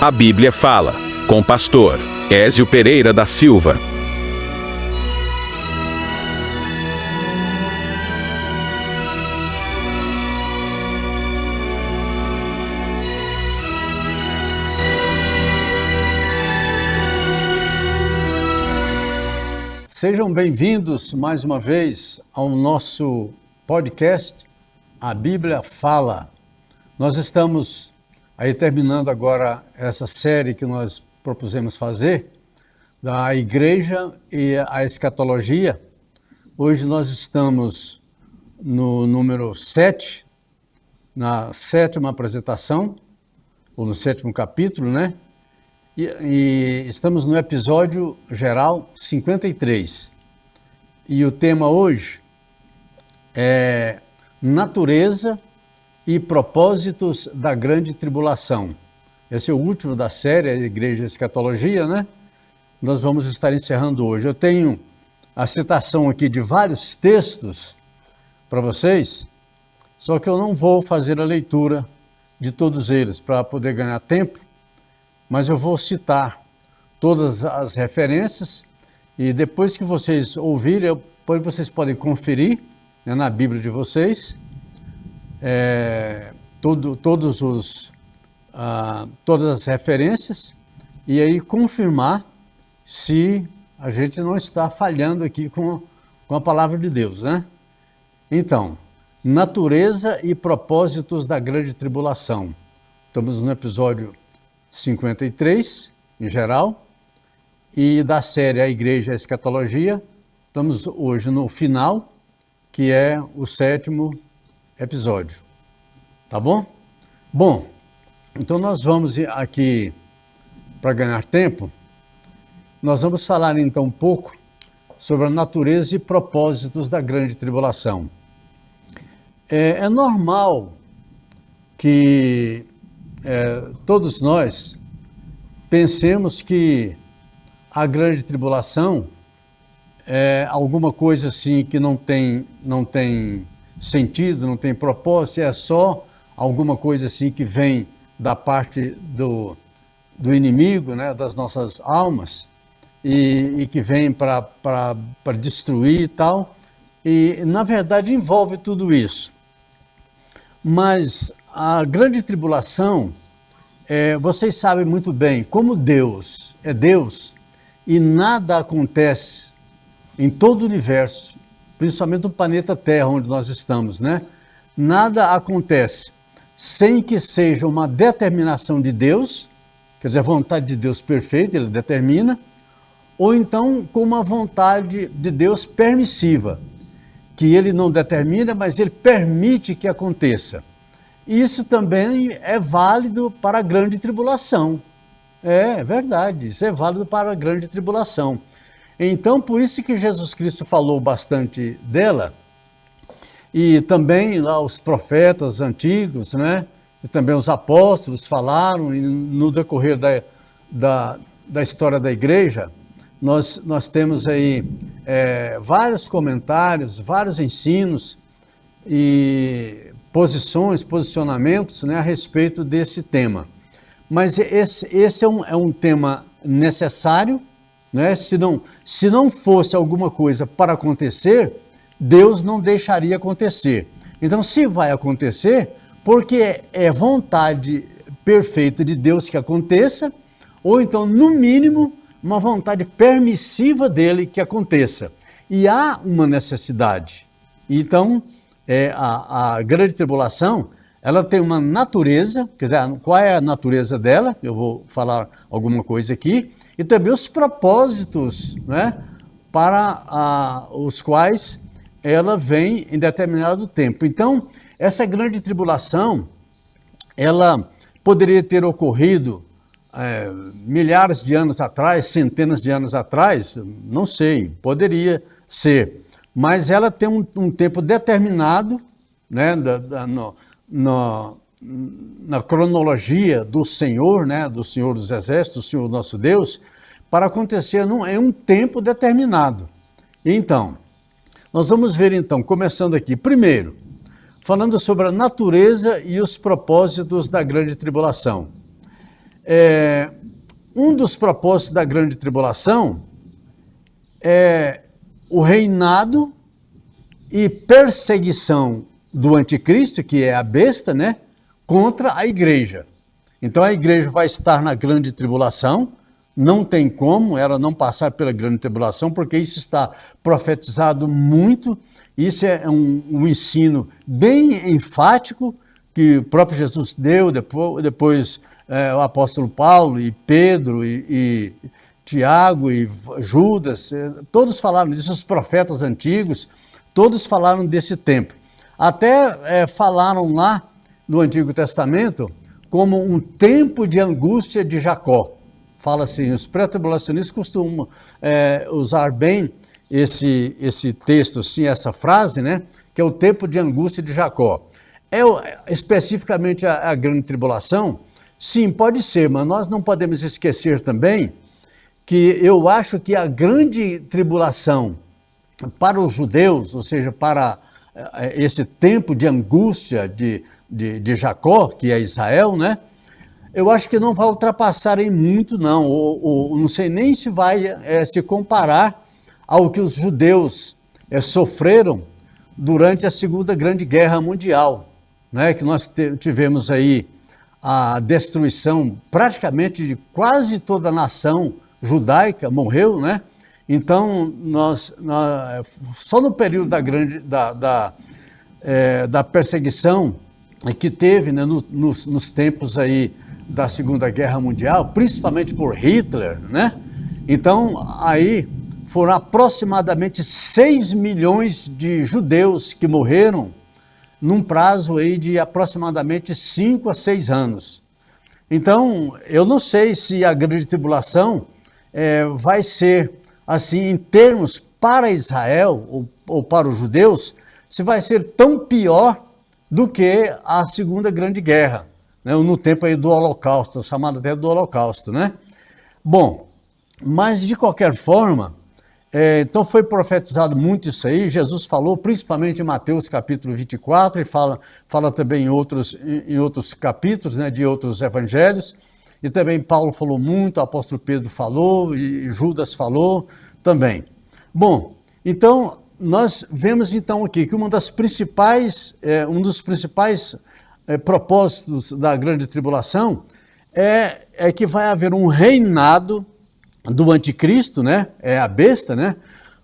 A Bíblia Fala, com o pastor Ézio Pereira da Silva. Sejam bem-vindos mais uma vez ao nosso podcast, A Bíblia Fala. Nós estamos aí terminando agora essa série que nós propusemos fazer, da Igreja e a Escatologia. Hoje nós estamos no número 7, na 7ª apresentação, ou no 7º capítulo, né? E estamos no episódio geral 53. E o tema hoje é natureza e propósitos da grande tribulação. Esse é o último da série, a Igreja e a Escatologia, né? Nós vamos estar encerrando hoje. Eu tenho a citação aqui de vários textos para vocês, só que eu não vou fazer a leitura de todos eles para poder ganhar tempo, mas eu vou citar todas as referências e depois que vocês ouvirem, vocês podem conferir, né, na Bíblia de vocês todas as referências e aí confirmar se a gente não está falhando aqui com a palavra de Deus, né? Então, natureza e propósitos da grande tribulação. Estamos no episódio 53, em geral, e da série A Igreja e a Escatologia, estamos hoje no final, que é o 7º episódio. Tá bom? Bom, então nós vamos aqui, para ganhar tempo, nós vamos falar então um pouco sobre a natureza e propósitos da grande tribulação. É normal que todos nós pensemos que a grande tribulação é alguma coisa assim que não tem sentido, não tem propósito, é só alguma coisa assim que vem da parte do inimigo, né, das nossas almas, e que vem para destruir e tal, e na verdade envolve tudo isso. Mas a grande tribulação, vocês sabem muito bem, como Deus é Deus e nada acontece em todo o universo, principalmente no planeta Terra, onde nós estamos, né? Nada acontece sem que seja uma determinação de Deus, quer dizer, a vontade de Deus perfeita, Ele determina, ou então com uma vontade de Deus permissiva, que Ele não determina, mas Ele permite que aconteça. Isso também é válido para a grande tribulação. É verdade, isso é válido para a grande tribulação. Então, por isso que Jesus Cristo falou bastante dela, e também lá os profetas antigos, né? E também os apóstolos falaram, e no decorrer da história da igreja, nós temos aí vários comentários, vários ensinos e posicionamentos, né, a respeito desse tema. Mas esse é um tema necessário, né? Se não fosse alguma coisa para acontecer, Deus não deixaria acontecer. Então, se vai acontecer, porque é vontade perfeita de Deus que aconteça, ou então, no mínimo, uma vontade permissiva dele que aconteça. E há uma necessidade. Então, a grande tribulação, ela tem uma natureza, quer dizer, qual é a natureza dela? Eu vou falar alguma coisa aqui. E também os propósitos, né, para os quais ela vem em determinado tempo. Então, essa grande tribulação, ela poderia ter ocorrido milhares de anos atrás, centenas de anos atrás, não sei, poderia ser. Mas ela tem um tempo determinado, né, na cronologia do Senhor, né, do Senhor dos Exércitos, do Senhor nosso Deus, para acontecer em um tempo determinado. Então, nós vamos ver então, começando aqui, primeiro, falando sobre a natureza e os propósitos da grande tribulação. um dos propósitos da grande tribulação é o reinado e perseguição do anticristo, que é a besta, né, contra a igreja. Então a igreja vai estar na grande tribulação, não tem como ela não passar pela grande tribulação, porque isso está profetizado muito, isso é um ensino bem enfático, que o próprio Jesus deu, depois o apóstolo Paulo e Pedro e Tiago e Judas, todos falaram disso, os profetas antigos, todos falaram desse tempo. Até falaram lá no Antigo Testamento como um tempo de angústia de Jacó. Fala assim, os pré-tribulacionistas costumam usar bem esse texto, assim, essa frase, né, que é o tempo de angústia de Jacó. Especificamente a grande tribulação? Sim, pode ser, mas nós não podemos esquecer também que eu acho que a grande tribulação para os judeus, ou seja, para esse tempo de angústia de Jacó, que é Israel, né? Eu acho que não vai ultrapassar em muito, não. Não sei nem se vai se comparar ao que os judeus sofreram durante a Segunda Grande Guerra Mundial, né? Que nós tivemos aí a destruição praticamente de quase toda a nação judaica, morreu, né? Então, só no período da perseguição que teve, né, nos tempos aí da Segunda Guerra Mundial, principalmente por Hitler, né? Então, aí foram aproximadamente 6 milhões de judeus que morreram num prazo aí de aproximadamente 5 a 6 anos. Então, eu não sei se a grande tribulação vai ser, assim, em termos para Israel ou para os judeus, se vai ser tão pior do que a Segunda Grande Guerra, né? No tempo aí do Holocausto, chamado até do Holocausto, né? Bom, mas de qualquer forma, então foi profetizado muito isso aí, Jesus falou, principalmente em Mateus capítulo 24, e fala também em outros capítulos, né, de outros evangelhos, e também Paulo falou muito, o apóstolo Pedro falou, e Judas falou também. Bom, então nós vemos então aqui que um dos principais propósitos da grande tribulação é que vai haver um reinado do anticristo, né? É a besta, né?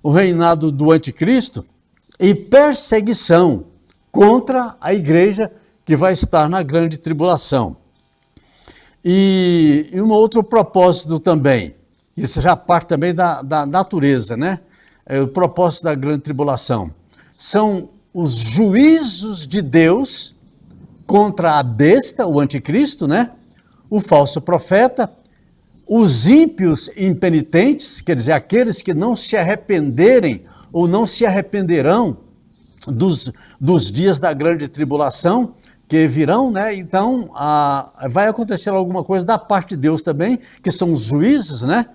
O reinado do anticristo e perseguição contra a igreja que vai estar na grande tribulação. E um outro propósito também, isso já parte também da natureza, né? O propósito da grande tribulação são os juízos de Deus contra a besta, o anticristo, né? O falso profeta, os ímpios impenitentes, quer dizer, aqueles que não se arrependerem ou não se arrependerão dos dias da grande tribulação que virão, né? Então, vai acontecer alguma coisa da parte de Deus também, que são os juízes, né?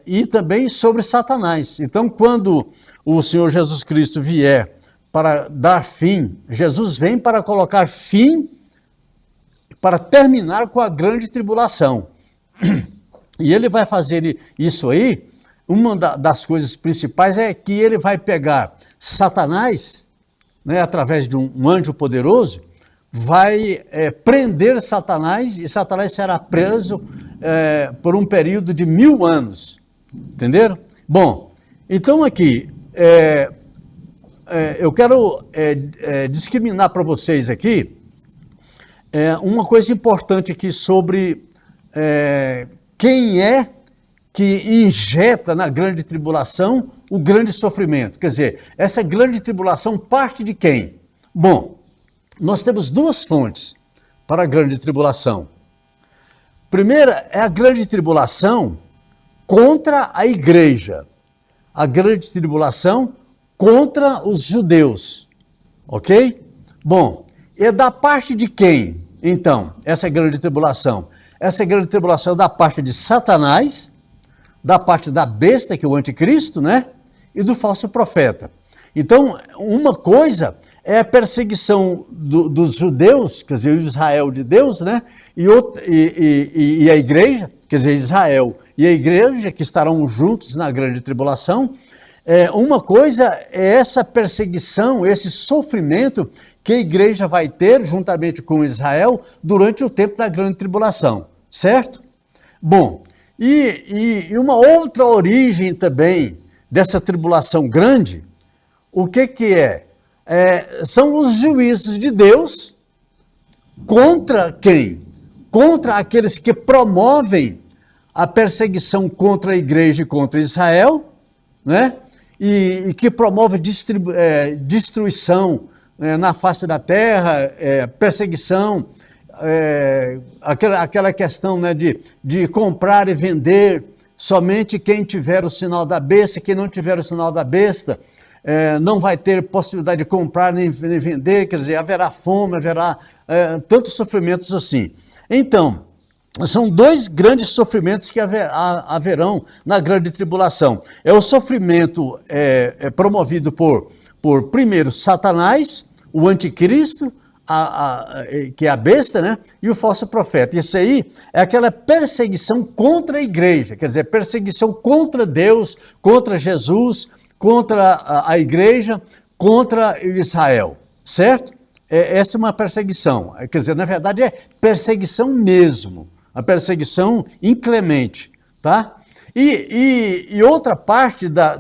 E também sobre Satanás. Então, quando o Senhor Jesus Cristo vier para dar fim, Jesus vem para colocar fim, para terminar com a grande tribulação. E ele vai fazer isso aí, uma das coisas principais é que ele vai pegar Satanás, né, através de um anjo poderoso, vai prender Satanás, e Satanás será preso por um período de 1000 anos, entenderam? Bom, então aqui, eu quero discriminar para vocês aqui uma coisa importante aqui sobre quem é que injeta na grande tribulação o grande sofrimento. Quer dizer, essa grande tribulação parte de quem? Bom, nós temos duas fontes para a grande tribulação. Primeira é a grande tribulação contra a igreja. A grande tribulação contra os judeus. Ok? Bom, é da parte de quem, então, essa grande tribulação? Essa grande tribulação é da parte de Satanás, da parte da besta, que é o anticristo, né? E do falso profeta. Então, uma coisa é a perseguição dos judeus, quer dizer, o Israel de Deus, né? E a igreja, quer dizer, Israel e a igreja, que estarão juntos na grande tribulação. Uma coisa é essa perseguição, esse sofrimento que a igreja vai ter juntamente com Israel durante o tempo da grande tribulação, certo? Bom, e uma outra origem também dessa tribulação grande, o que é? São os juízos de Deus contra quem? Contra aqueles que promovem a perseguição contra a igreja e contra Israel, né? E que promove destruição na face da terra, perseguição, aquela questão, né, de comprar e vender somente quem tiver o sinal da besta, quem não tiver o sinal da besta não vai ter possibilidade de comprar nem vender, quer dizer, haverá fome, haverá tantos sofrimentos assim. Então, são dois grandes sofrimentos que haverão na grande tribulação. É o sofrimento promovido por primeiro, Satanás, o anticristo, que é a besta, né? E o falso profeta. Isso aí é aquela perseguição contra a igreja, quer dizer, perseguição contra Deus, contra Jesus, contra a igreja, contra Israel, certo? Essa é uma perseguição, quer dizer, na verdade é perseguição mesmo, a perseguição inclemente, tá? E outra parte da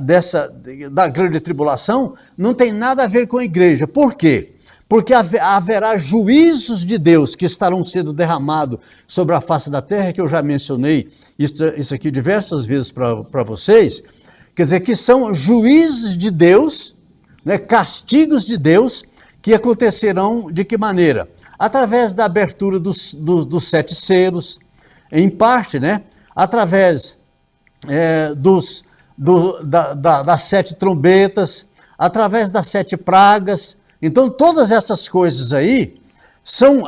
grande tribulação não tem nada a ver com a igreja. Por quê? Porque haverá juízos de Deus que estarão sendo derramados sobre a face da terra, que eu já mencionei isso aqui diversas vezes para vocês. Quer dizer, que são juízos de Deus, né, castigos de Deus, que acontecerão de que maneira? Através da abertura dos 7 selos, em parte, né, através das 7 trombetas, através das 7 pragas. Então, todas essas coisas aí são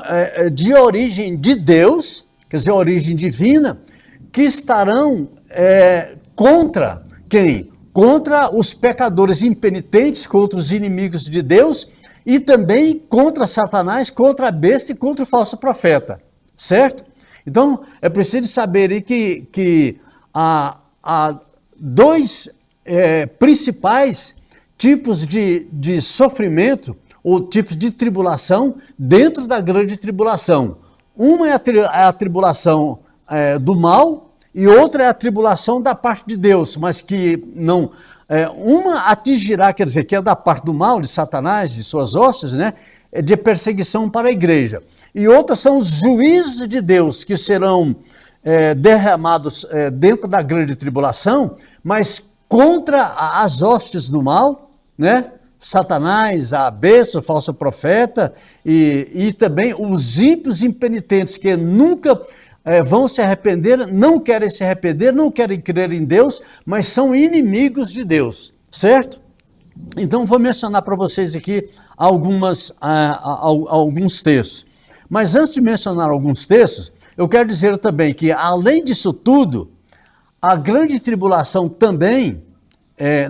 de origem de Deus, quer dizer, origem divina, que estarão contra quem? Contra os pecadores impenitentes, contra os inimigos de Deus e também contra Satanás, contra a besta e contra o falso profeta, certo? Então, é preciso saber aí que há dois principais tipos de sofrimento ou tipos de tribulação dentro da grande tribulação. Uma é a tribulação do mal e outra é a tribulação da parte de Deus, mas que não... uma atingirá, quer dizer, que é da parte do mal, de Satanás, de suas hostes, né? De perseguição para a igreja. E outras são os juízos de Deus que serão derramados dentro da grande tribulação, mas contra as hostes do mal, né? Satanás, a besta, o falso profeta e também os ímpios impenitentes que nunca vão se arrepender, não querem se arrepender, não querem crer em Deus, mas são inimigos de Deus, certo? Então vou mencionar para vocês aqui alguns textos. Mas antes de mencionar alguns textos, eu quero dizer também que, além disso tudo, a grande tribulação também,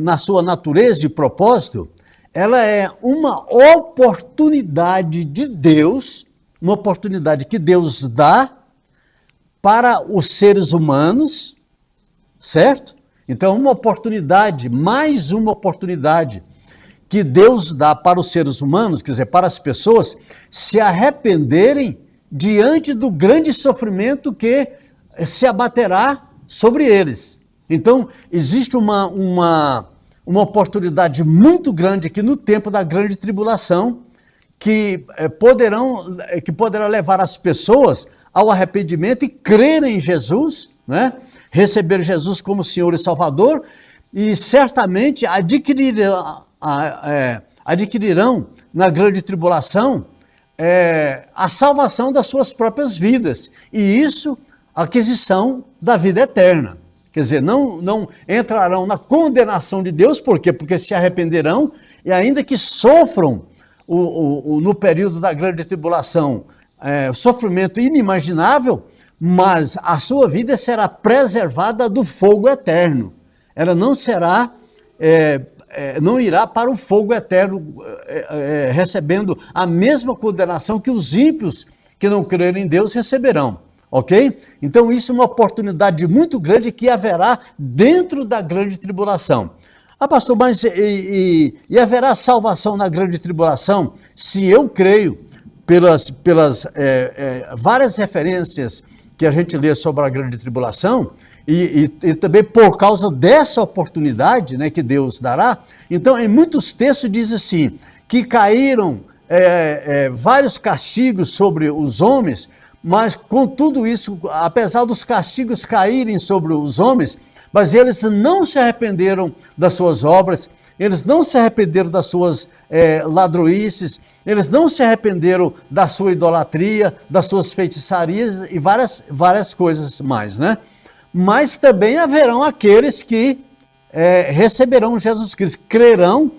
na sua natureza e propósito, ela é uma oportunidade de Deus, uma oportunidade que Deus dá para os seres humanos, certo? Então, uma oportunidade, mais uma oportunidade que Deus dá para os seres humanos, quer dizer, para as pessoas, se arrependerem diante do grande sofrimento que se abaterá sobre eles. Então, existe uma oportunidade muito grande aqui no tempo da grande tribulação, que poderá levar as pessoas ao arrependimento e crerem em Jesus, né? Receber Jesus como Senhor e Salvador, e certamente adquirirão na grande tribulação a salvação das suas próprias vidas, e isso, a aquisição da vida eterna. Quer dizer, não entrarão na condenação de Deus, por quê? Porque se arrependerão, e ainda que sofram no período da grande tribulação, sofrimento inimaginável, mas a sua vida será preservada do fogo eterno. Ela não será não irá para o fogo eterno, recebendo a mesma condenação que os ímpios que não crerem em Deus receberão, ok? Então isso é uma oportunidade muito grande que haverá dentro da grande tribulação. Ah, pastor, mas haverá salvação na grande tribulação? Se eu creio, pelas várias referências que a gente lê sobre a grande tribulação, e também por causa dessa oportunidade, né, que Deus dará, então em muitos textos diz assim, que caíram vários castigos sobre os homens, mas com tudo isso, apesar dos castigos caírem sobre os homens, mas eles não se arrependeram das suas obras, eles não se arrependeram das suas ladroices, eles não se arrependeram da sua idolatria, das suas feitiçarias e várias coisas mais, né? Mas também haverão aqueles que receberão Jesus Cristo, crerão,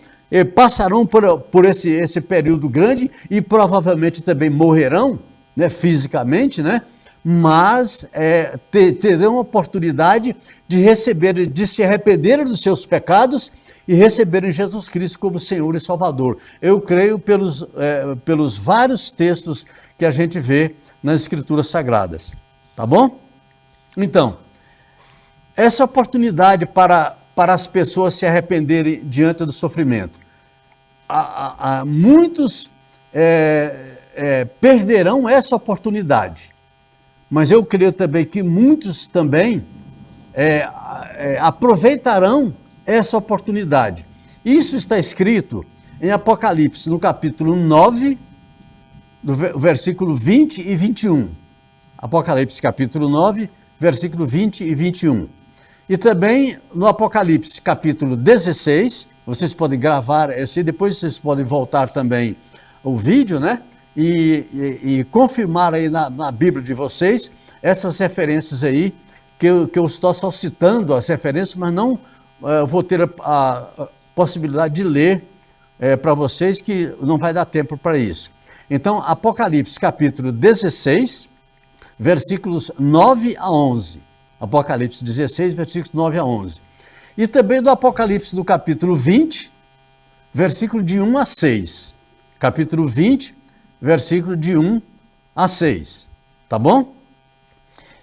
passarão por esse período grande e provavelmente também morrerão, né, fisicamente, né? Mas terão a oportunidade de receber, de se arrependerem dos seus pecados e receberem Jesus Cristo como Senhor e Salvador. Eu creio pelos vários textos que a gente vê nas Escrituras Sagradas, tá bom? Então, essa oportunidade para as pessoas se arrependerem diante do sofrimento. Muitos perderão essa oportunidade, mas eu creio também que muitos também aproveitarão essa oportunidade. Isso está escrito em Apocalipse, no capítulo 9, do versículo 20 e 21. Apocalipse, capítulo 9, versículo 20 e 21. E também no Apocalipse, capítulo 16, vocês podem gravar esse, depois vocês podem voltar também o vídeo, né? E confirmar aí na Bíblia de vocês essas referências aí, que eu estou só citando as referências, mas não vou ter a possibilidade de ler para vocês, que não vai dar tempo para isso. Então, Apocalipse capítulo 16, versículos 9 a 11. Apocalipse 16, versículos 9 a 11. E também do Apocalipse do capítulo 20, versículo de 1 a 6. Capítulo 20, versículo de 1 a 6. Tá bom?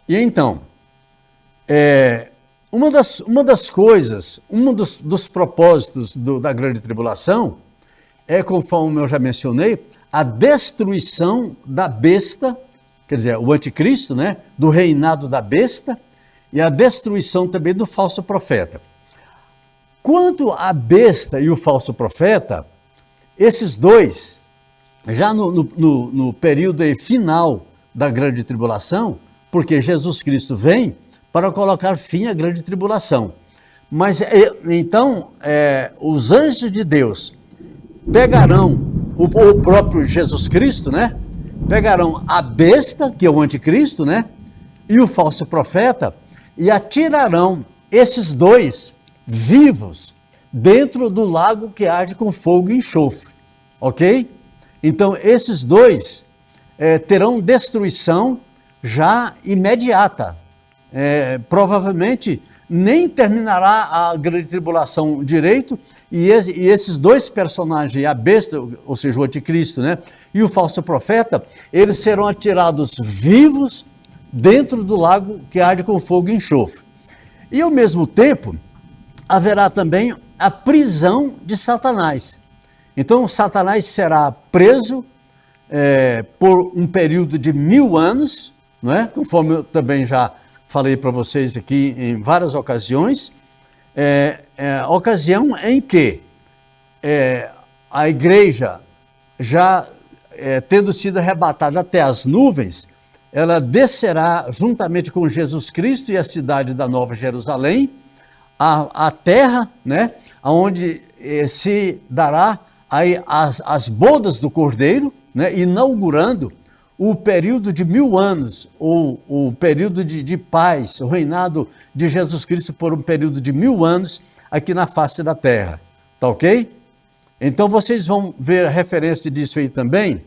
E então, uma das coisas, dos propósitos da grande tribulação conforme eu já mencionei, a destruição da besta, quer dizer, o anticristo, né, do reinado da besta, e a destruição também do falso profeta. Quanto à besta e o falso profeta, esses dois, já no período final da grande tribulação, porque Jesus Cristo vem para colocar fim à grande tribulação. Mas então, os anjos de Deus pegarão o próprio Jesus Cristo, né? Pegarão a besta, que é o anticristo, né? E o falso profeta, e atirarão esses dois vivos dentro do lago que arde com fogo e enxofre, ok? Então, esses dois terão destruição já imediata. Provavelmente nem terminará a grande tribulação direito, e esses dois personagens, a besta, ou seja, o anticristo, né, e o falso profeta, eles serão atirados vivos dentro do lago que arde com fogo e enxofre. E ao mesmo tempo, haverá também a prisão de Satanás. Então, Satanás será preso por um período de 1000 anos, não é? Conforme eu também já falei para vocês aqui em várias ocasiões, ocasião em que a igreja, já tendo sido arrebatada até as nuvens, ela descerá juntamente com Jesus Cristo e a cidade da Nova Jerusalém, a terra, né, onde se dará aí as bodas do Cordeiro, né, inaugurando o período de 1000 anos, ou o período de paz, o reinado de Jesus Cristo por um período de 1000 anos aqui na face da terra, tá ok? Então vocês vão ver a referência disso aí também,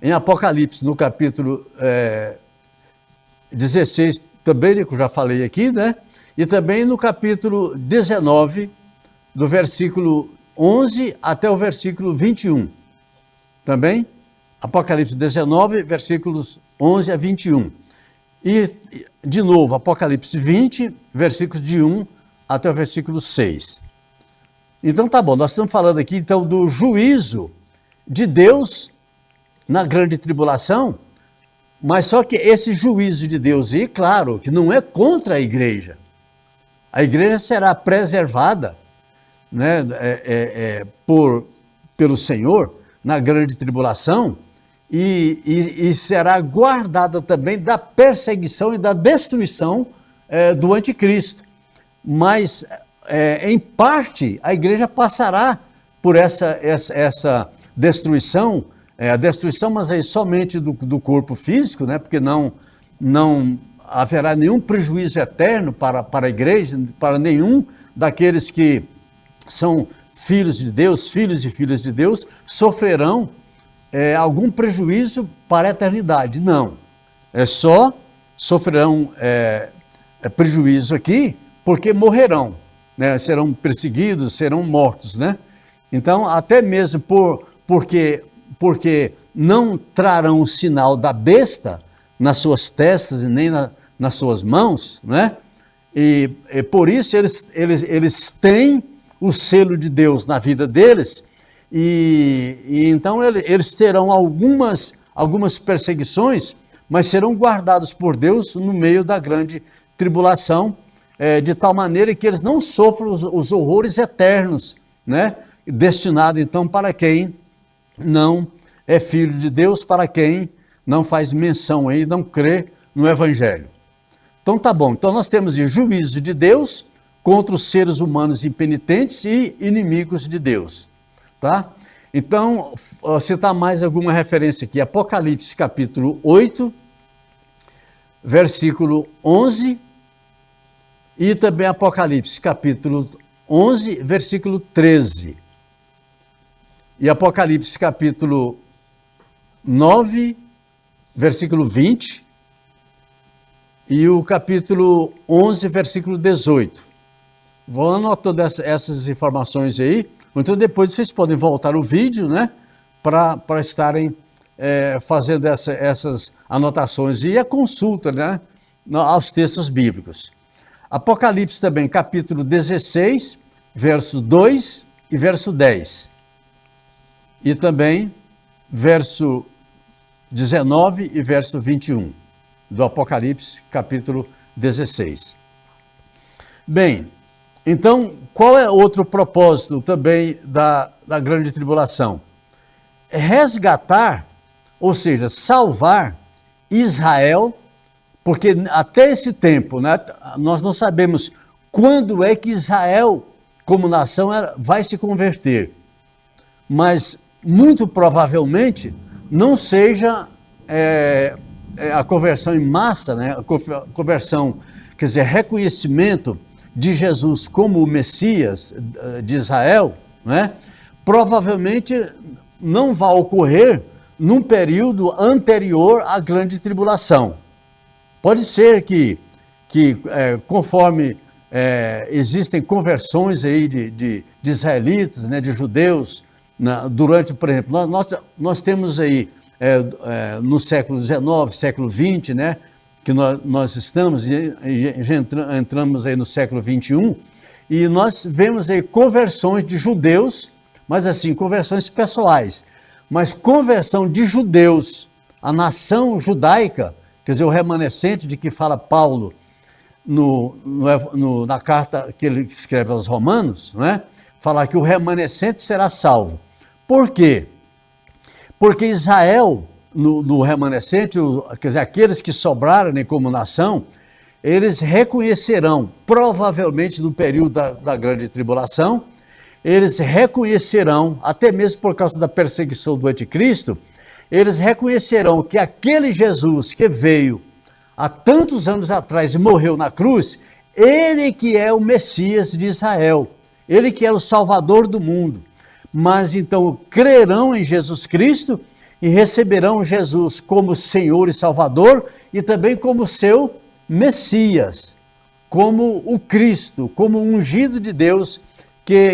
em Apocalipse, no capítulo 16, também que eu já falei aqui, né? E também no capítulo 19 do versículo 11 até o versículo 21. Também, Apocalipse 19, versículos 11 a 21. E, de novo, Apocalipse 20, versículos de 1 até o versículo 6. Então, tá bom, nós estamos falando aqui, então, do juízo de Deus na grande tribulação, mas só que esse juízo de Deus, e claro, que não é contra a igreja. A igreja será preservada, né, pelo Senhor na grande tribulação e será guardada também da perseguição e da destruição do anticristo. Mas, em parte, a igreja passará por essa destruição, a destruição, mas aí somente do corpo físico, né, porque não haverá nenhum prejuízo eterno para a igreja, para nenhum daqueles que são filhos de Deus, filhos e filhas de Deus, sofrerão algum prejuízo para a eternidade. Não, só sofrerão prejuízo aqui porque morrerão, né? Serão perseguidos, serão mortos, né? Então, até mesmo porque não trarão o sinal da besta nas suas testas e nem nas suas mãos, né? E por isso eles têm o selo de Deus na vida deles, e então eles terão algumas perseguições, mas serão guardados por Deus no meio da grande tribulação, de tal maneira que eles não sofram os horrores eternos, né? Destinado então para quem não é filho de Deus, para quem não faz menção aí, não crê no Evangelho. Então tá bom, então nós temos o juízo de Deus contra os seres humanos impenitentes e inimigos de Deus, tá? Então, citar mais alguma referência aqui, Apocalipse capítulo 8, versículo 11, e também Apocalipse capítulo 11, versículo 13. E Apocalipse capítulo 9, versículo 20, e o capítulo 11, versículo 18. Vou anotando essas informações aí, então depois vocês podem voltar o vídeo, né, para estarem fazendo essas anotações e a consulta, né, aos textos bíblicos. Apocalipse também, capítulo 16, verso 2 e verso 10. E também verso 19 e verso 21 do Apocalipse, capítulo 16. Bem, então, qual é outro propósito também da grande tribulação? É resgatar, ou seja, salvar Israel, porque até esse tempo, né, nós não sabemos quando é que Israel, como nação, vai se converter. Mas, muito provavelmente, não seja a conversão em massa, né, a conversão, quer dizer, reconhecimento de Jesus como o Messias de Israel, né, provavelmente não vai ocorrer num período anterior à grande tribulação. Pode ser que conforme existem conversões aí de israelitas, né, de judeus, durante, por exemplo, nós temos aí no século XIX, século XX, né, que nós estamos e entramos aí no século XXI, e nós vemos aí conversões de judeus, mas assim, conversões pessoais, mas conversão de judeus à nação judaica, quer dizer, o remanescente de que fala Paulo na carta que ele escreve aos Romanos, né, falar que o remanescente será salvo. Por quê? Porque Israel, no remanescente, quer dizer, aqueles que sobraram, né, como nação, eles reconhecerão, provavelmente no período da grande tribulação, eles reconhecerão, até mesmo por causa da perseguição do anticristo, eles reconhecerão que aquele Jesus que veio há tantos anos atrás e morreu na cruz, ele que é o Messias de Israel, ele que é o Salvador do mundo. Mas então crerão em Jesus Cristo e receberão Jesus como Senhor e Salvador e também como seu Messias, como o Cristo, como o ungido de Deus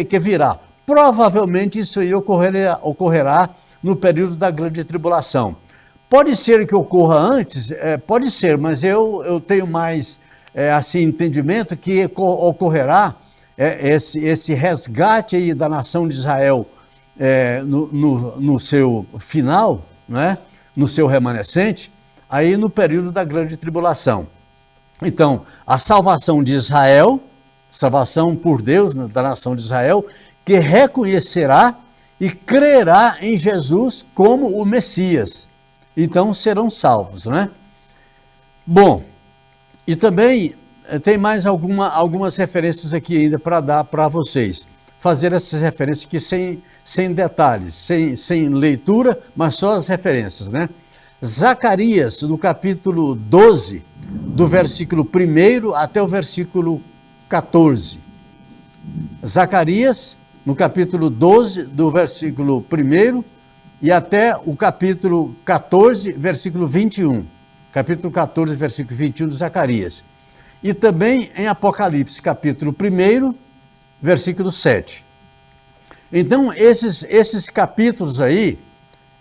que virá. Provavelmente isso aí ocorrerá no período da grande tribulação. Pode ser que ocorra antes, pode ser, mas eu tenho mais assim, entendimento que ocorrerá esse resgate aí da nação de Israel no seu final, né? No seu remanescente, aí no período da grande tribulação. Então, a salvação de Israel, salvação por Deus, né, da nação de Israel, que reconhecerá e crerá em Jesus como o Messias. Então serão salvos, né? Bom, e também tem mais algumas referências aqui ainda para dar para vocês. Fazer essas referências aqui sem detalhes, sem leitura, mas só as referências, né? Zacarias, no capítulo 12, do versículo 1 até o versículo 14. Zacarias, no capítulo 12, do versículo 1 e até o capítulo 14, versículo 21. Capítulo 14, versículo 21 de Zacarias. E também em Apocalipse, capítulo 1, versículo 7. Então, esses capítulos aí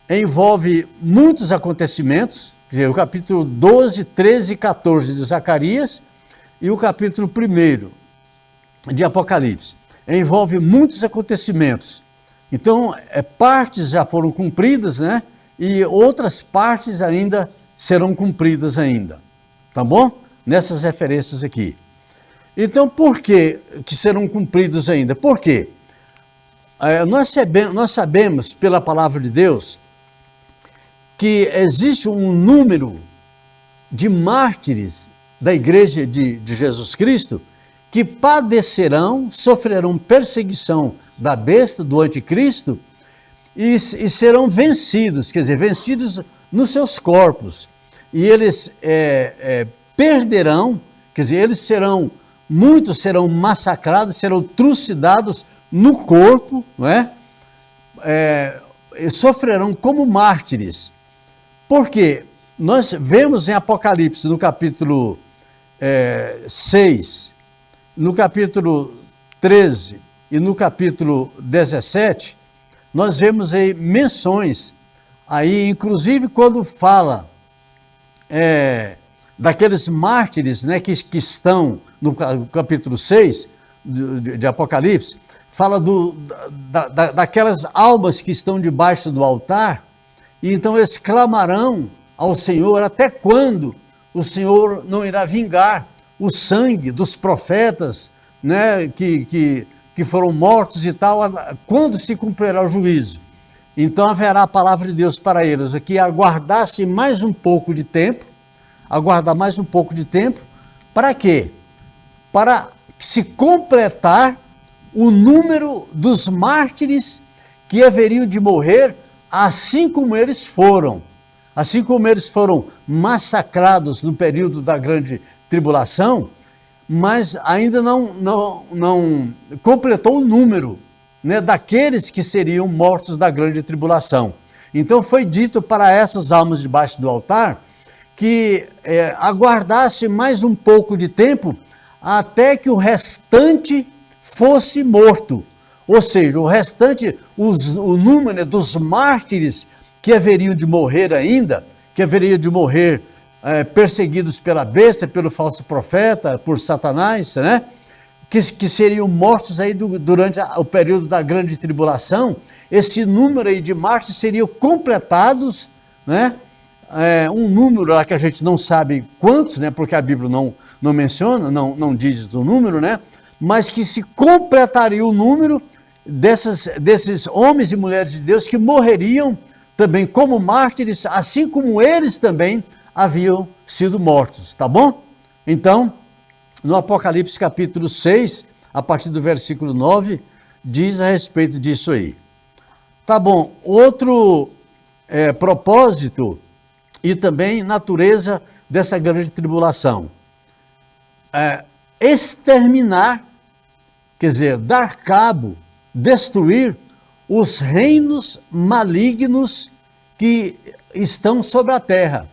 envolvem muitos acontecimentos, quer dizer, o capítulo 12, 13 e 14 de Zacarias e o capítulo 1 de Apocalipse. Envolve muitos acontecimentos. Então, partes já foram cumpridas, né? E outras partes ainda serão cumpridas ainda. Tá bom? Nessas referências aqui. Então, por que serão cumpridos ainda? Por quê? Nós sabemos pela palavra de Deus que existe um número de mártires da igreja de Jesus Cristo que padecerão, sofrerão perseguição da besta, do anticristo, e serão vencidos, quer dizer, vencidos nos seus corpos. E eles perderão, quer dizer, muitos serão massacrados, serão trucidados no corpo, não é? E sofrerão como mártires. Por quê? Nós vemos em Apocalipse, no capítulo 6, no capítulo 13 e no capítulo 17, nós vemos aí menções, aí, inclusive quando fala daqueles mártires, né, que estão no capítulo 6 de Apocalipse, fala daquelas almas que estão debaixo do altar, e então eles clamarão ao Senhor até quando o Senhor não irá vingar o sangue dos profetas, né, que foram mortos e tal, quando se cumprirá o juízo. Então haverá a palavra de Deus para eles aqui, aguardar-se mais um pouco de tempo, aguardar mais um pouco de tempo, para quê? Para se completar o número dos mártires que haveriam de morrer, assim como eles foram massacrados no período da grande tribulação, mas ainda não completou o número, né, daqueles que seriam mortos da grande tribulação. Então foi dito para essas almas debaixo do altar que aguardasse mais um pouco de tempo até que o restante fosse morto. Ou seja, o restante, o número dos mártires que haveriam de morrer ainda, que haveriam de morrer perseguidos pela besta, pelo falso profeta, por Satanás, né? Que seriam mortos aí durante o período da grande tribulação. Esse número aí de mártires seriam completados, né? Um número lá que a gente não sabe quantos, né? Porque a Bíblia não menciona, não diz o número, né? Mas que se completaria o número desses homens e mulheres de Deus que morreriam também como mártires, assim como eles também haviam sido mortos, tá bom? Então, no Apocalipse capítulo 6, a partir do versículo 9, diz a respeito disso aí. Tá bom, outro propósito e também natureza dessa grande tribulação. Exterminar, quer dizer, dar cabo, destruir os reinos malignos que estão sobre a terra.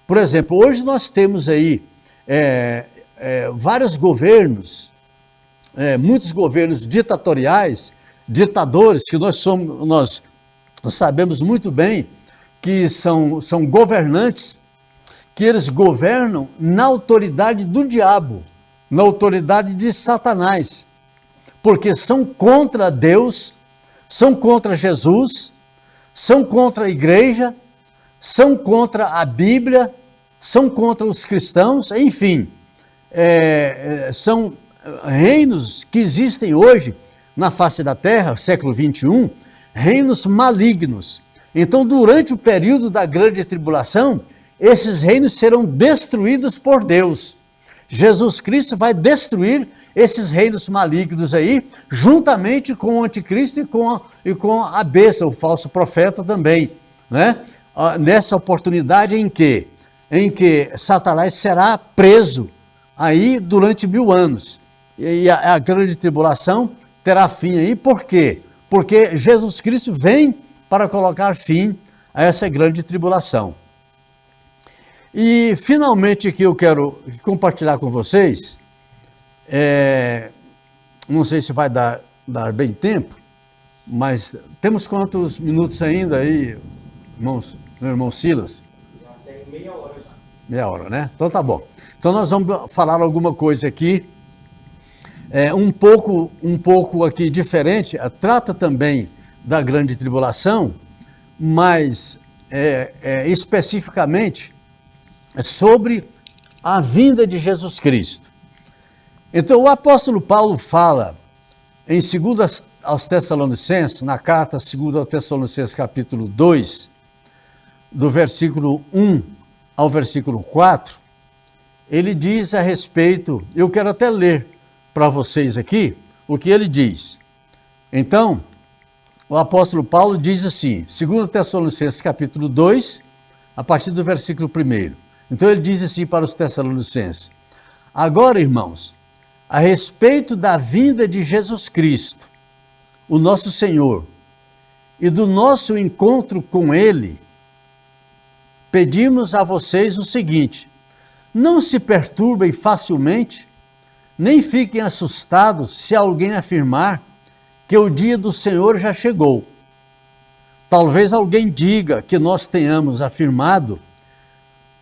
Por exemplo, hoje nós temos aí vários governos muitos governos ditatoriais, ditadores, que nós sabemos muito bem que são governantes, que eles governam na autoridade do diabo, na autoridade de Satanás, porque são contra Deus, são contra Jesus, são contra a igreja, são contra a Bíblia, são contra os cristãos, enfim, são reinos que existem hoje na face da terra, século 21, reinos malignos. Então, durante o período da grande tribulação, esses reinos serão destruídos por Deus. Jesus Cristo vai destruir esses reinos malignos aí, juntamente com o anticristo e com a besta, o falso profeta também, né? Nessa oportunidade em que Satanás será preso aí durante 1000 anos. E a grande tribulação terá fim aí, por quê? Porque Jesus Cristo vem para colocar fim a essa grande tribulação. E finalmente aqui eu quero compartilhar com vocês, não sei se vai dar bem tempo, mas temos quantos minutos ainda aí, meu irmão Silas? Tem meia hora já. Meia hora, né? Então tá bom. Então nós vamos falar alguma coisa aqui, um pouco aqui diferente, trata também da grande tribulação, mas especificamente sobre a vinda de Jesus Cristo. Então o apóstolo Paulo fala em 2 aos Tessalonicenses, na carta 2 aos Tessalonicenses capítulo 2, do versículo 1 ao versículo 4, ele diz a respeito, eu quero até ler para vocês aqui o que ele diz. Então, o apóstolo Paulo diz assim, 2 Tessalonicenses capítulo 2, a partir do versículo 1. Então ele diz assim para os Tessalonicenses: agora, irmãos, a respeito da vinda de Jesus Cristo, o nosso Senhor, e do nosso encontro com Ele, pedimos a vocês o seguinte: não se perturbem facilmente, nem fiquem assustados se alguém afirmar que o dia do Senhor já chegou. Talvez alguém diga que nós tenhamos afirmado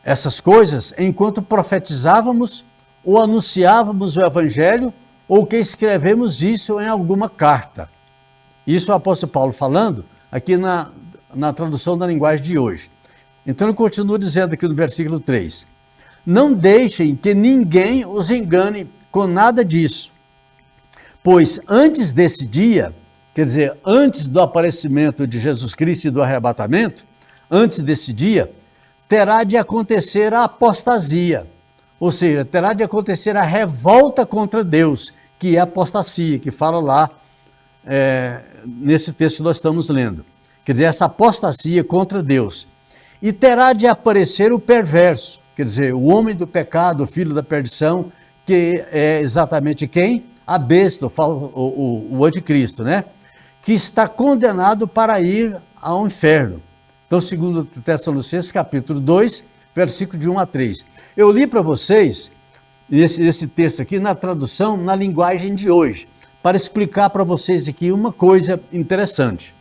essas coisas enquanto profetizávamos ou anunciávamos o Evangelho ou que escrevemos isso em alguma carta. Isso é o apóstolo Paulo falando aqui na tradução da linguagem de hoje. Então ele continua dizendo aqui no versículo 3, não deixem que ninguém os engane com nada disso, pois antes desse dia, quer dizer, antes do aparecimento de Jesus Cristo e do arrebatamento, antes desse dia, terá de acontecer a apostasia, ou seja, terá de acontecer a revolta contra Deus, que é a apostasia, que fala lá nesse texto que nós estamos lendo. Quer dizer, essa apostasia contra Deus. E terá de aparecer o perverso, quer dizer, o homem do pecado, o filho da perdição, que é exatamente quem? A besta, o anticristo, né? Que está condenado para ir ao inferno. Então, 2 Tessalonicenses, capítulo 2, versículo de 1 a 3. Eu li para vocês esse texto aqui na tradução, na linguagem de hoje, para explicar para vocês aqui uma coisa interessante.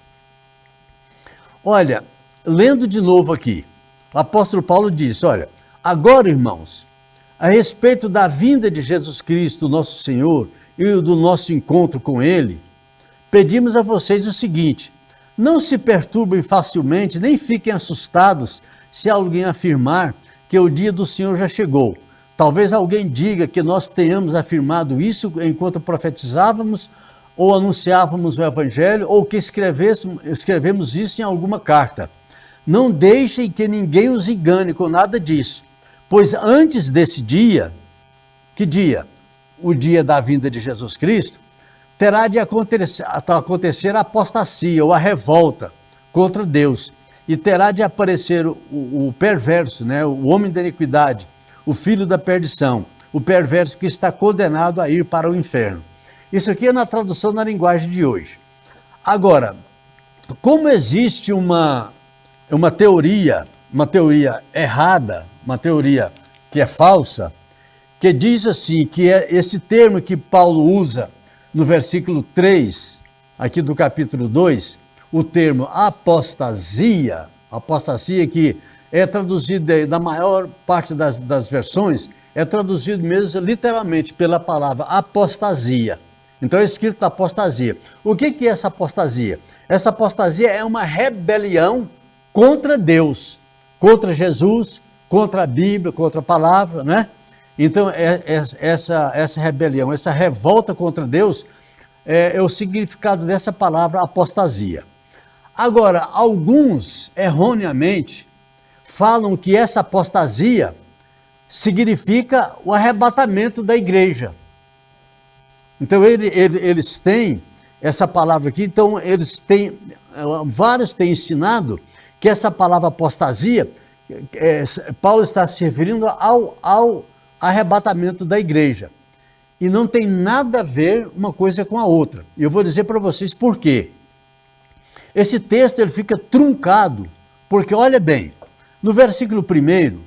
Olha, lendo de novo aqui, o apóstolo Paulo diz, olha, agora, irmãos, a respeito da vinda de Jesus Cristo, nosso Senhor, e do nosso encontro com Ele, pedimos a vocês o seguinte: não se perturbem facilmente, nem fiquem assustados se alguém afirmar que o dia do Senhor já chegou. Talvez alguém diga que nós tenhamos afirmado isso enquanto profetizávamos ou anunciávamos o Evangelho, ou que escrevemos isso em alguma carta. Não deixem que ninguém os engane com nada disso, pois antes desse dia, que dia? O dia da vinda de Jesus Cristo, terá de acontecer a apostasia ou a revolta contra Deus, e terá de aparecer o perverso, né? O homem da iniquidade, o filho da perdição, o perverso que está condenado a ir para o inferno. Isso aqui é na tradução na linguagem de hoje. Agora, como existe uma teoria errada, uma teoria que é falsa, que diz assim, que é esse termo que Paulo usa no versículo 3, aqui do capítulo 2, o termo apostasia, apostasia que é traduzido da maior parte das versões, é traduzido mesmo literalmente pela palavra apostasia. Então é escrito apostasia. O que é essa apostasia? Essa apostasia é uma rebelião contra Deus, contra Jesus, contra a Bíblia, contra a palavra, né? Então essa rebelião, essa revolta contra Deus é o significado dessa palavra apostasia. Agora, alguns erroneamente falam que essa apostasia significa o arrebatamento da igreja. Então eles têm essa palavra aqui, então vários têm ensinado que essa palavra apostasia, Paulo está se referindo ao arrebatamento da igreja. E não tem nada a ver uma coisa com a outra. E eu vou dizer para vocês por quê. Esse texto ele fica truncado, porque olha bem, no versículo 1,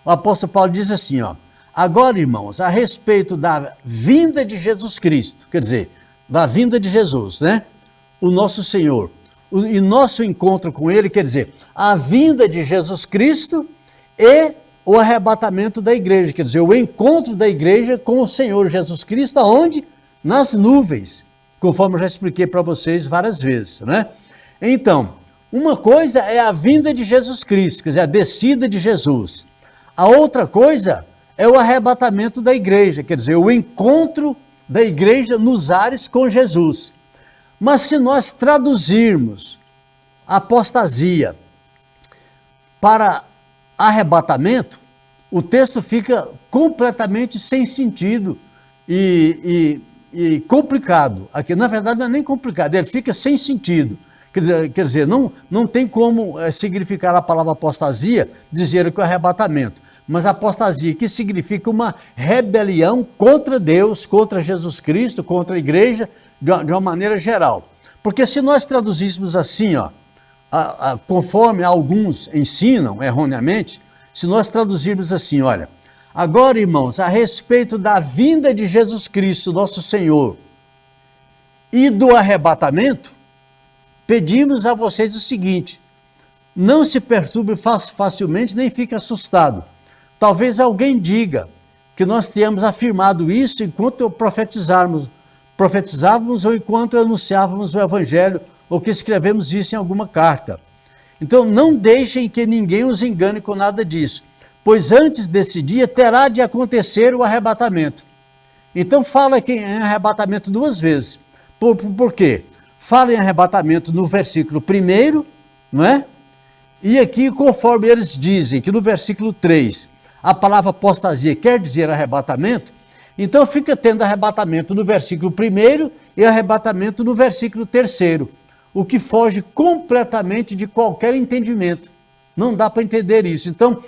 o apóstolo Paulo diz assim, ó: agora, irmãos, a respeito da vinda de Jesus Cristo, quer dizer, da vinda de Jesus, né? O nosso Senhor, e nosso encontro com Ele, quer dizer, a vinda de Jesus Cristo e o arrebatamento da igreja, quer dizer, o encontro da igreja com o Senhor Jesus Cristo, aonde? Nas nuvens, conforme eu já expliquei para vocês várias vezes, né? Então, uma coisa é a vinda de Jesus Cristo, quer dizer, a descida de Jesus. A outra coisa é o arrebatamento da igreja, quer dizer, o encontro da igreja nos ares com Jesus. Mas se nós traduzirmos apostasia para arrebatamento, o texto fica completamente sem sentido e complicado. Aqui, na verdade, não é nem complicado, ele fica sem sentido. Quer dizer, não tem como significar a palavra apostasia, dizer que é o arrebatamento. Mas apostasia, que significa uma rebelião contra Deus, contra Jesus Cristo, contra a igreja, de uma maneira geral. Porque se nós traduzíssemos assim, ó, conforme alguns ensinam erroneamente, se nós traduzirmos assim, olha, agora, irmãos, a respeito da vinda de Jesus Cristo, nosso Senhor, e do arrebatamento, pedimos a vocês o seguinte: não se perturbe facilmente, nem fique assustado. Talvez alguém diga que nós tenhamos afirmado isso enquanto profetizávamos ou enquanto anunciávamos o Evangelho, ou que escrevemos isso em alguma carta. Então não deixem que ninguém os engane com nada disso, pois antes desse dia terá de acontecer o arrebatamento. Então fala aqui em arrebatamento duas vezes. Por quê? Fala em arrebatamento no versículo 1, não é? E aqui, conforme eles dizem que no versículo 3, a palavra apostasia quer dizer arrebatamento, então fica tendo arrebatamento no versículo 1 e arrebatamento no versículo 3, o que foge completamente de qualquer entendimento. Não dá para entender isso. Então,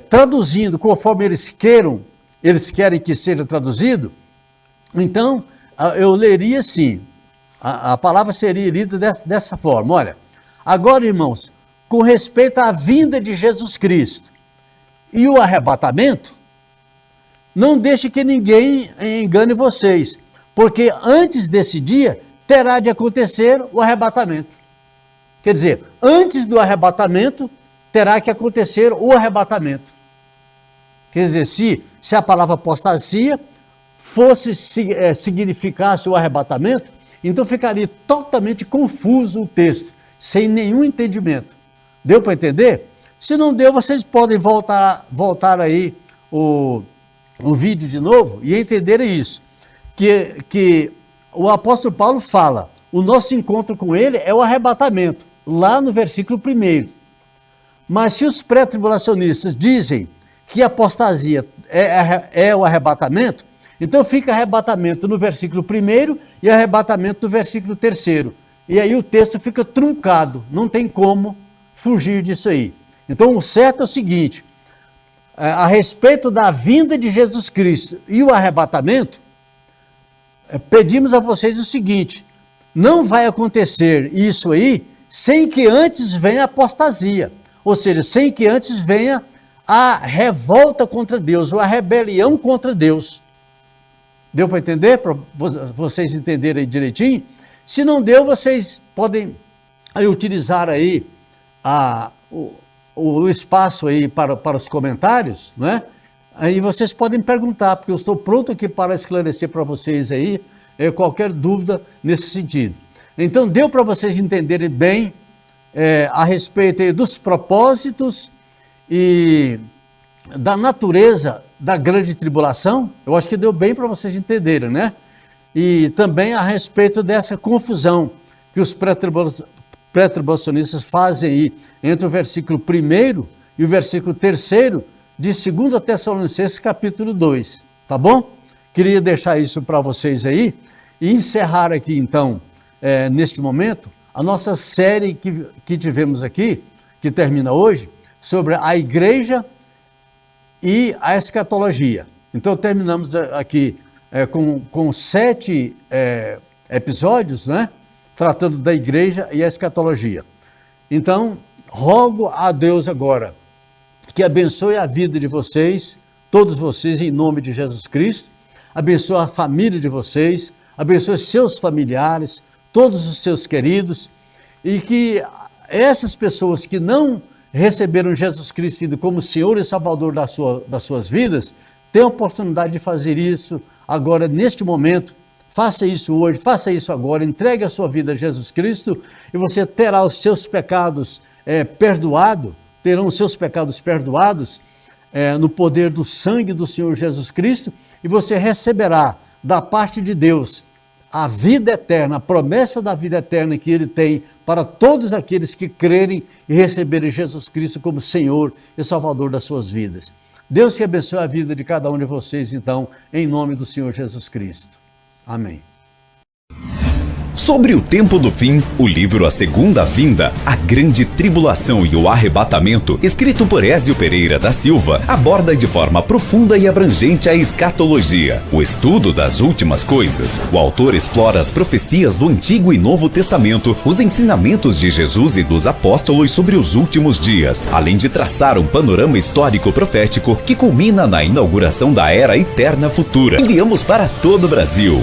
traduzindo conforme eles querem que seja traduzido, então eu leria assim, a palavra seria lida dessa forma: olha, agora, irmãos, com respeito à vinda de Jesus Cristo e o arrebatamento, não deixe que ninguém engane vocês, porque antes desse dia terá de acontecer o arrebatamento. Quer dizer, antes do arrebatamento terá que acontecer o arrebatamento. Quer dizer, se a palavra apostasia significasse o arrebatamento, então ficaria totalmente confuso o texto, sem nenhum entendimento. Deu para entender? Se não deu, vocês podem voltar aí o vídeo de novo e entender isso. Que o apóstolo Paulo fala, o nosso encontro com ele é o arrebatamento, lá no versículo 1. Mas se os pré-tribulacionistas dizem que a apostasia é o arrebatamento, então fica arrebatamento no versículo 1 e arrebatamento no versículo 3. E aí o texto fica truncado, não tem como fugir disso aí. Então o certo é o seguinte: a respeito da vinda de Jesus Cristo e o arrebatamento, pedimos a vocês o seguinte: não vai acontecer isso aí sem que antes venha a apostasia, ou seja, sem que antes venha a revolta contra Deus, ou a rebelião contra Deus. Deu para entender? Para vocês entenderem direitinho? Se não deu, vocês podem aí utilizar aí o espaço aí para os comentários, né? Aí vocês podem perguntar, porque eu estou pronto aqui para esclarecer para vocês aí qualquer dúvida nesse sentido. Então, deu para vocês entenderem bem a respeito aí dos propósitos e da natureza da grande tribulação? Eu acho que deu bem para vocês entenderem, né? E também a respeito dessa confusão que os pré-tribulacionistas fazem aí entre o versículo 1º e o versículo 3º de 2 Tessalonicenses capítulo 2, tá bom? Queria deixar isso para vocês aí e encerrar aqui então, neste momento, a nossa série que tivemos aqui, que termina hoje, sobre a igreja e a escatologia. Então terminamos aqui com 7 episódios, né? Tratando da igreja e a escatologia. Então, rogo a Deus agora que abençoe a vida de vocês, todos vocês, em nome de Jesus Cristo, abençoe a família de vocês, abençoe seus familiares, todos os seus queridos, e que essas pessoas que não receberam Jesus Cristo como Senhor e Salvador das suas vidas, tenham a oportunidade de fazer isso agora, neste momento. Faça isso hoje, faça isso agora, entregue a sua vida a Jesus Cristo e você terá os seus pecados perdoados, terão os seus pecados perdoados no poder do sangue do Senhor Jesus Cristo, e você receberá da parte de Deus a vida eterna, a promessa da vida eterna que Ele tem para todos aqueles que crerem e receberem Jesus Cristo como Senhor e Salvador das suas vidas. Deus que abençoe a vida de cada um de vocês, então, em nome do Senhor Jesus Cristo. Amém. Sobre o tempo do fim, o livro A Segunda Vinda, a Grande Tribulação e o Arrebatamento, escrito por Ézio Pereira da Silva, aborda de forma profunda e abrangente a escatologia, o estudo das últimas coisas. O autor explora as profecias do Antigo e Novo Testamento, os ensinamentos de Jesus e dos apóstolos sobre os últimos dias, além de traçar um panorama histórico profético que culmina na inauguração da Era Eterna Futura. Enviamos para todo o Brasil.